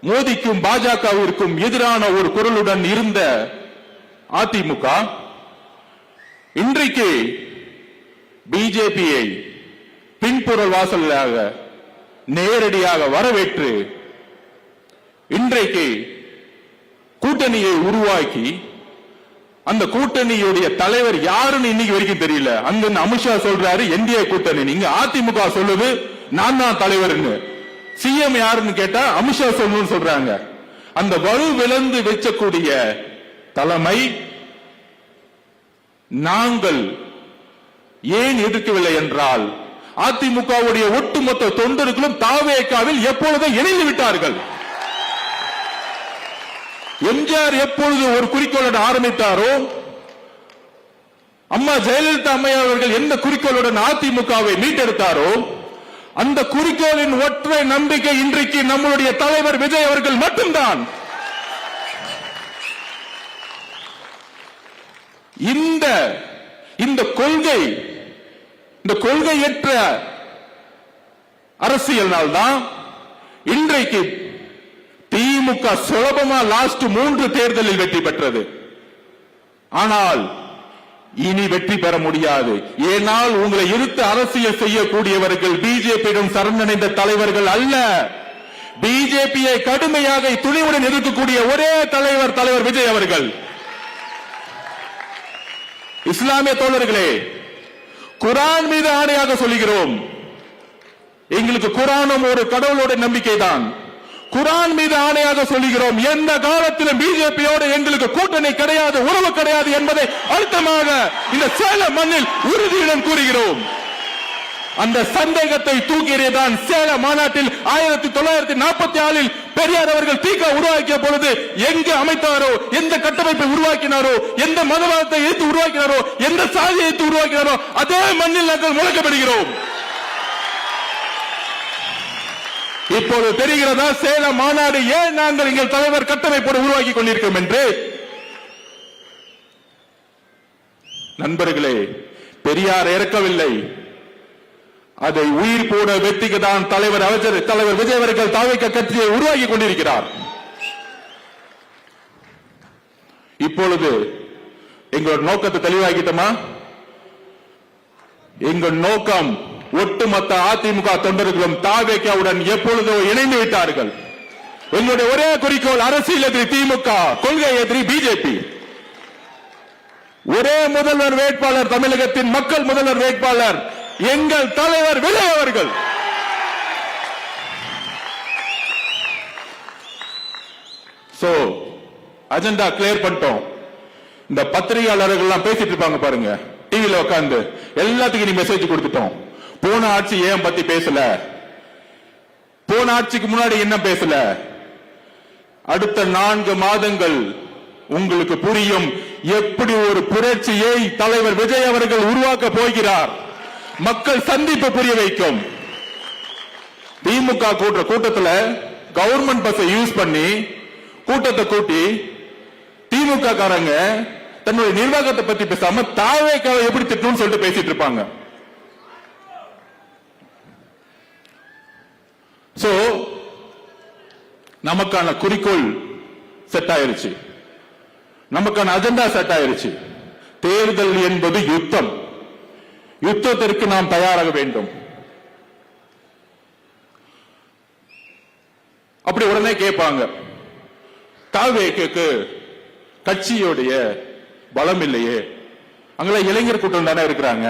மோடிக்கும் பாஜகவிற்கும் எதிரான ஒரு குரலுடன் இருந்த அதிமுக இன்றைக்கு பிஜேபியை பின்புற வாசலாக நேரடியாக வரவேற்று இன்றைக்கு கூட்டணியை உருவாக்கி அந்த கூட்டணியுடைய தலைவர் யாருன்னு இன்னைக்கு வரைக்கும் தெரியல. அங்க அமித்ஷா சொல்றாரு என்டிஏ கூட்டணி, நீங்க அதிமுக சொல்லுது நான் தான் தலைவர்னு. சிஎம் யாருன்னு கேட்டா அமித்ஷா சொல்லணும்னு சொல்றாங்க. அந்த வலு விளந்து வச்சக்கூடிய தலைமை நாங்கள் ஏன் எதிர்க்கவில்லை என்றால் அதிமுகவுடைய ஒட்டுமொத்த தொண்டர்களும் தாவேகாவில் எப்பொழுதும் இணைந்து விட்டார்கள். எம்ஜிஆர் எப்பொழுது ஒரு குறிக்கோளுடன் ஆரம்பித்தாரோ, அம்மா ஜெயலலிதா அம்மையார் அவர்கள் எந்த குறிக்கோளுடன் அதிமுகவை மீட்டெடுத்தாரோ, அந்த குறிக்கோளின் ஒற்றை நம்பிக்கை இன்றைக்கு நம்முடைய தலைவர் விஜய் அவர்கள் மட்டும்தான். இந்த கொள்கையற்ற அரசியல்னால் தான் இன்றைக்கு திமுக சுலபமா லாஸ்ட் 3 தேர்தலில் வெற்றி பெற்றது. ஆனால் இனி வெற்றி பெற முடியாது. ஏனால் உங்களை இருத்து அரசியல் செய்யக்கூடியவர்கள் பிஜேபியிடம் சரணடைந்த தலைவர்கள் அல்ல. பிஜேபியை கடுமையாக துணிவுடன் எதிர்க்கக்கூடிய ஒரே தலைவர் விஜய் அவர்கள். இஸ்லாமிய தோழர்களே, குரான் மீது ஆணையாக சொல்லுகிறோம், எங்களுக்கு குரானும் ஒரு கடவுளோட நம்பிக்கை தான். குரான் மீது ஆணையாக சொல்லுகிறோம், எந்த காலத்திலும் பிஜேபியோடு எங்களுக்கு கூட்டணி கிடையாது, உறவு கிடையாது என்பதை அழுத்தமாக இந்த சேலம் மண்ணில் உறுதியுடன் கூறுகிறோம். அந்த சந்தேகத்தை தூக்கியதான் சேலம் மாநாட்டில் 1944 பெரியார் அவர்கள் தீக உருவாக்கிய பொழுது எங்கு அமைத்தாரோ, எந்த கட்டமைப்பை உருவாக்கினாரோ, எந்த மதவாதத்தை எதிர்த்து உருவாக்கினாரோ, எந்த சாதியை எதிர்த்து உருவாக்கினாரோ அதே மண்ணில் நாங்கள் முழக்கப்படுகிறோம். இப்போது தெரிகிறதா சேலம் மாநாடு ஏன் நாங்கள் எங்கள் தலைவர் கட்டமைப்போடு உருவாக்கி கொண்டிருக்கிறோம் என்று. நண்பர்களே, பெரியார் இறக்கவில்லை, அதை உயிர் போட வெற்றிக்கு தான் தலைவர் விஜய் அவர்கள் தாவேகா கட்சியை உருவாக்கி கொண்டிருக்கிறார். இப்பொழுது எங்களோட நோக்கத்தை தெளிவாக்கிட்டோமா? எங்கள் நோக்கம் ஒட்டுமொத்த அதிமுக தொண்டர்களும் தாவேகாவுடன் எப்பொழுதோ இணைந்து விட்டார்கள். எங்களுடைய ஒரே குறிக்கோள் அரசியல் எதிரி திமுக, கொள்கை எதிரி பிஜேபி. ஒரே முதல்வர் வேட்பாளர், தமிழகத்தின் மக்கள் முதல்வர் வேட்பாளர் எங்கள் தலைவர் விஜய் அவர்கள். சோ அஜெண்டா கிளியர் பண்ணிட்டோம். இந்த பத்திரிகையாளர்கள் எல்லாம் பேசிட்டு இருப்பாங்க பாருங்க, டிவில உட்கார்ந்து எல்லாத்துக்கும் நீ மெசேஜ் கொடுத்துட்டோம். போன ஆட்சி ஏன் பத்தி பேசல, போன ஆட்சிக்கு முன்னாடி என்ன பேசல, அடுத்த 4 மாதங்கள் உங்களுக்கு புரியும் எப்படி ஒரு புரட்சியை தலைவர் விஜய் அவர்கள் உருவாக்க போகிறார். மக்கள் சந்திப்பு புரிய வைக்கும். திமுக கூட்டத்தில் கவர்மெண்ட் பஸ்ஸை யூஸ் பண்ணி கூட்டத்தை கூட்டி திமுக காரங்க தன்னுடைய நிர்வாகத்தை பத்தி பேசாம தாவேகாவை எப்படி திட்டணும்னு சொல்லிட்டு பேசிட்டு இருப்பாங்க. சோ நமக்கான குறிக்கோள் செட் ஆயிருச்சு, நமக்கான அஜெண்டா செட் ஆயிருச்சு. தேர்தல் என்பது யுத்தம், யுத்தத்திற்கு நாம் தயாராக வேண்டும். அப்படி உடனே கேட்பாங்க, தாவேகாக்கு கட்சியோடைய பலம் இல்லையே, அங்கெல்லாம் இளைஞர் கூட்டம் தானே இருக்கிறாங்க.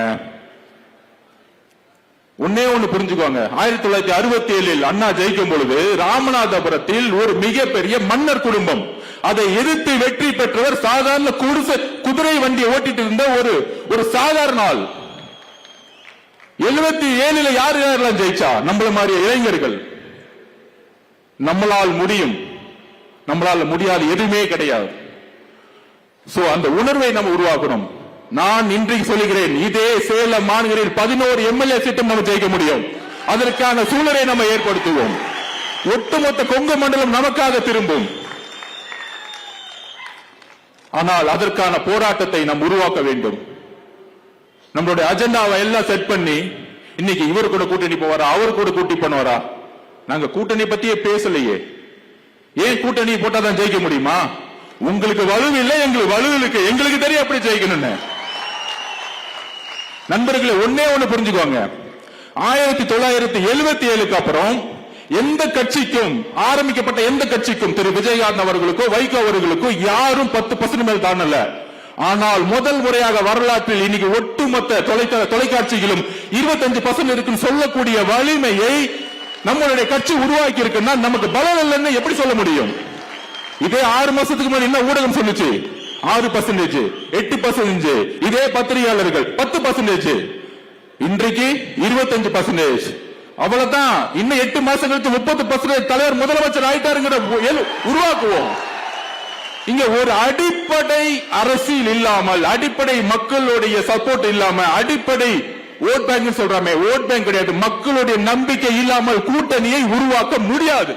ஒன்னே ஒண்ணு புரிஞ்சுக்கோங்க, 1967 அண்ணா ஜெயிக்கும் பொழுது ராமநாதபுரத்தில் ஒரு மிகப்பெரிய மன்னர் குடும்பம், அதை எதிர்த்து வெற்றி பெற்றவர் சாதாரண குதிரை வண்டியை ஓட்டிட்டு இருந்த ஒரு சாதாரண ஆள். 77 யாரெல்லாம் ஜெயிச்சா? நம்மள மாதிரி இளைஞர்கள். நம்மளால் முடியும், நம்மளால முடியாது எதுவுமே கிடையாது. சோ அந்த உணர்வை நம்ம உருவாக்கணும். நான் இன்றைக்கு சொல்லுகிறேன், இதே சேலம் மாநகரில் 11 எம்எல்ஏ சீட்டும் நம்ம ஜெயிக்க முடியும். அதற்கான சூழலை நம்ம ஏற்படுத்துவோம். ஒட்டுமொத்த கொங்கு மண்டலம் நமக்காக திரும்பும். ஆனால் அதற்கான போராட்டத்தை நாம் உருவாக்க வேண்டும். நம்மளுடைய அஜெண்டாவை எல்லாம் செட் பண்ணி இன்னைக்கு இவர் கூட கூட்டணி போவாரா, அவர் கூட கூட்டி பண்ணுவாரா? நாங்க கூட்டணி பத்தியே பேசலையே. ஏன் கூட்டணி போட்டாதான் ஜெயிக்க முடியுமா? உங்களுக்கு வலு இல்லை, எங்களுக்கு வலு இருக்கு. எங்களுக்கு தெரியும் எப்படி ஜெயிக்கணும்னு. நண்பர்களே, ஒன்னே ஒண்ணு புரிஞ்சுக்கோங்க. 1977க்கு அப்புறம் எந்த கட்சிக்கும், ஆரம்பிக்கப்பட்ட எந்த கட்சிக்கும், திரு விஜயகாந்த் அவர்களுக்கோ வைகோ அவர்களுக்கோ யாரும் 10% மேல் தாண்டல. ஆனால் முதல் முறையாக வரலாற்றில் இன்னைக்கு ஒட்டுமொத்த தொலைக்காட்சிகளும் 25% இருக்குன்னு சொல்லக்கூடிய வலிமையை நம்மளுடைய கட்சி உருவாக்கி இருக்குன்னா நமக்கு பலம் இல்லைன்னு எப்படி சொல்ல முடியும்? இதே 6 மாசத்துக்கு முன்னாடி என்ன ஊடகம் சொல்லுச்சு? 6%, 8%. இதே பத்திரிகையாளர்கள் 10%. இன்றைக்கு 25%. அவ்வளவுதான். இன்னும் 8 மாசம் கழிச்சு 30% தலைவர் முதலமைச்சர் ஆயிட்டாருங்கிற உருவாக்குவோம். இங்க ஒரு அடிப்படை அரசியல் இல்லாமல், அடிப்படை மக்களுடைய சப்போர்ட் இல்லாம, அடிப்படை ஓட் பேங்க் சொல்றாமே, ஓட் பேங்க் கிடையாது, மக்களுடைய நம்பிக்கை இல்லாமல் கூட்டணியை உருவாக்க முடியாது.